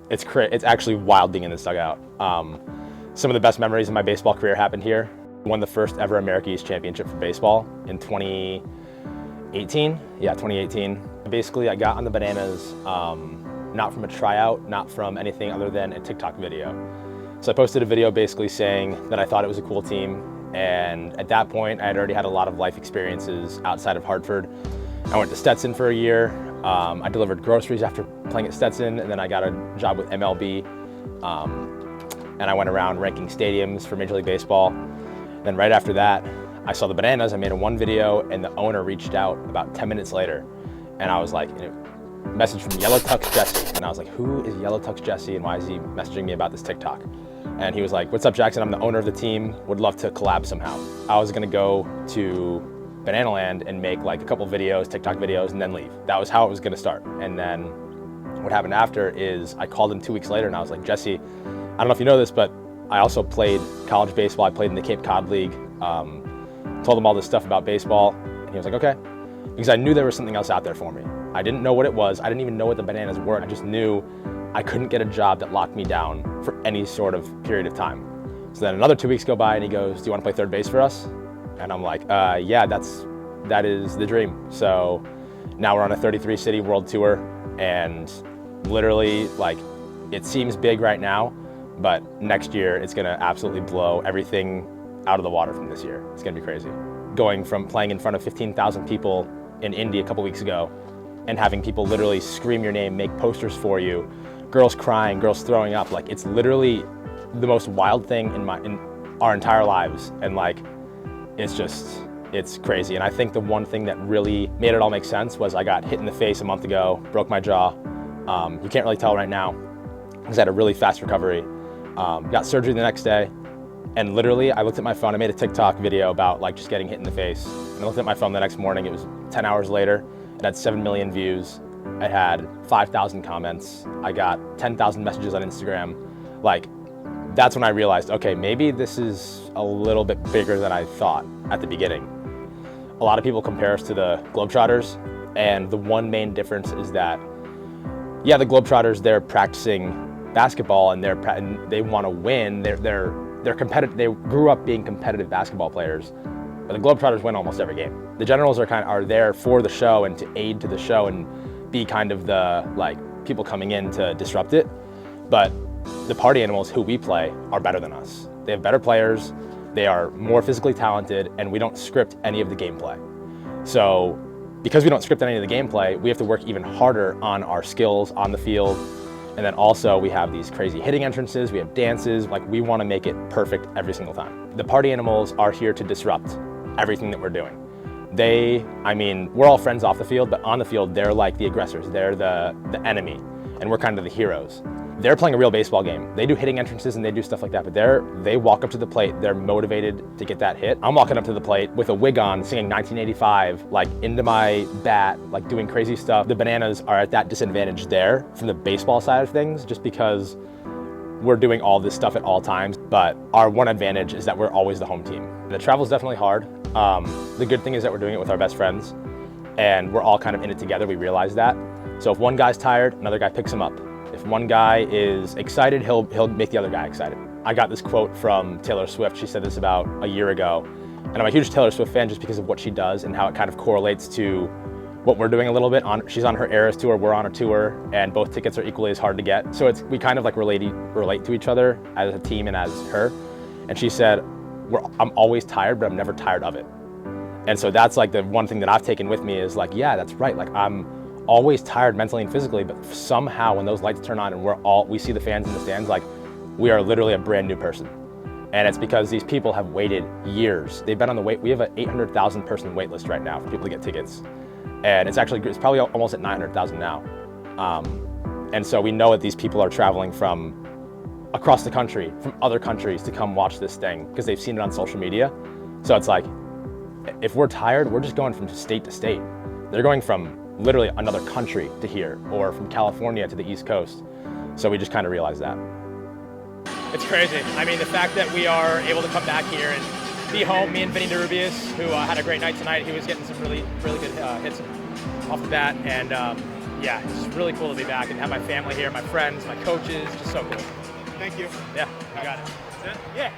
It's actually wild being in this dugout. Some of the best memories of my baseball career happened here. Won the first ever America East Championship for baseball in 2018. Yeah, 2018. Basically, I got on the Bananas not from a tryout, not from anything other than a TikTok video. So I posted a video basically saying that I thought it was a cool team, and at that point I had already had a lot of life experiences outside of Hartford. I went to Stetson for a year. I delivered groceries after playing at Stetson, and then I got a job with MLB. And I went around ranking stadiums for Major League Baseball. Then right after that, I saw the Bananas. I made one video, and the owner reached out about 10 minutes later. And I was like, message from Yellow Tux Jesse. And I was like, who is Yellow Tux Jesse, and why is he messaging me about this TikTok? And he was like, what's up, Jackson? I'm the owner of the team. Would love to collab somehow. I was gonna go to Banana Land and make like a couple videos, TikTok videos, and then leave. That was how it was gonna start. And then what happened after is I called him 2 weeks later, and I was like, Jesse, I don't know if you know this, but I also played college baseball. I played in the Cape Cod League. Told him all this stuff about baseball, and he was like, okay. Because I knew there was something else out there for me. I didn't know what it was. I didn't even know what the Bananas were. I just knew I couldn't get a job that locked me down for any sort of period of time. So then another 2 weeks go by, and he goes, do you want to play third base for us? And I'm like, yeah, that is the dream. So now we're on a 33-city world tour, and literally, like, it seems big right now, but next year it's gonna absolutely blow everything out of the water from this year. It's gonna be crazy. Going from playing in front of 15,000 people in Indy a couple weeks ago and having people literally scream your name, make posters for you, girls crying, girls throwing up, like, it's literally the most wild thing in our entire lives. And like, it's crazy. And I think the one thing that really made it all make sense was I got hit in the face a month ago, broke my jaw. You can't really tell right now because I had a really fast recovery. Got surgery the next day, and literally I looked at my phone. I made a TikTok video about like just getting hit in the face, and I looked at my phone the next morning. It was 10 hours later. It had 7 million views. It had 5,000 comments. I got 10,000 messages on Instagram. Like, that's when I realized, okay, maybe this is a little bit bigger than I thought at the beginning. A lot of people compare us to the Globetrotters, and the one main difference is that, yeah, the Globetrotters, they're practicing basketball and they want to win. They're competitive. They grew up being competitive basketball players, but the Globetrotters win almost every game. The Generals are there for the show and to aid to the show and be kind of the like people coming in to disrupt it. But the Party Animals, who we play, are better than us. They have better players. They are more physically talented, and we don't script any of the gameplay. So because we don't script any of the gameplay, we have to work even harder on our skills on the field. And then also we have these crazy hitting entrances, we have dances, like we want to make it perfect every single time. The Party Animals are here to disrupt everything that we're doing. We're all friends off the field, but on the field, they're like the aggressors. They're the enemy, and we're kind of the heroes. They're playing a real baseball game. They do hitting entrances and they do stuff like that, but they walk up to the plate, they're motivated to get that hit. I'm walking up to the plate with a wig on, singing 1985, like into my bat, like doing crazy stuff. The Bananas are at that disadvantage there from the baseball side of things, just because we're doing all this stuff at all times. But our one advantage is that we're always the home team. The travel's definitely hard. The good thing is that we're doing it with our best friends, and we're all kind of in it together. We realize that. So if one guy's tired, another guy picks him up. If one guy is excited, he'll make the other guy excited. I got this quote from Taylor Swift. She said this about a year ago. And I'm a huge Taylor Swift fan just because of what she does and how it kind of correlates to what we're doing a little bit. She's on her Eras tour, we're on a tour, and both tickets are equally as hard to get. So we kind of like relate to each other as a team and as her. And she said, I'm always tired, but I'm never tired of it. And so that's like the one thing that I've taken with me is like, yeah, that's right. Like I'm always tired mentally and physically, but somehow when those lights turn on and we see the fans in the stands, like we are literally a brand new person. And it's because these people have waited years. They've been on the wait. We have an 800,000 person wait list right now for people to get tickets. And it's probably almost at 900,000 now. And so we know that these people are traveling from across the country, from other countries to come watch this thing because they've seen it on social media. So it's like, if we're tired, we're just going from state to state. They're going from literally another country to here, or from California to the East Coast. So we just kind of realized that. It's crazy. I mean, the fact that we are able to come back here and be home, me and Vinny DeRubius, who had a great night tonight. He was getting some really, really good hits off the bat. And yeah, it's just really cool to be back and have my family here, my friends, my coaches, just so cool. Thank you. Yeah, you got it. Yeah.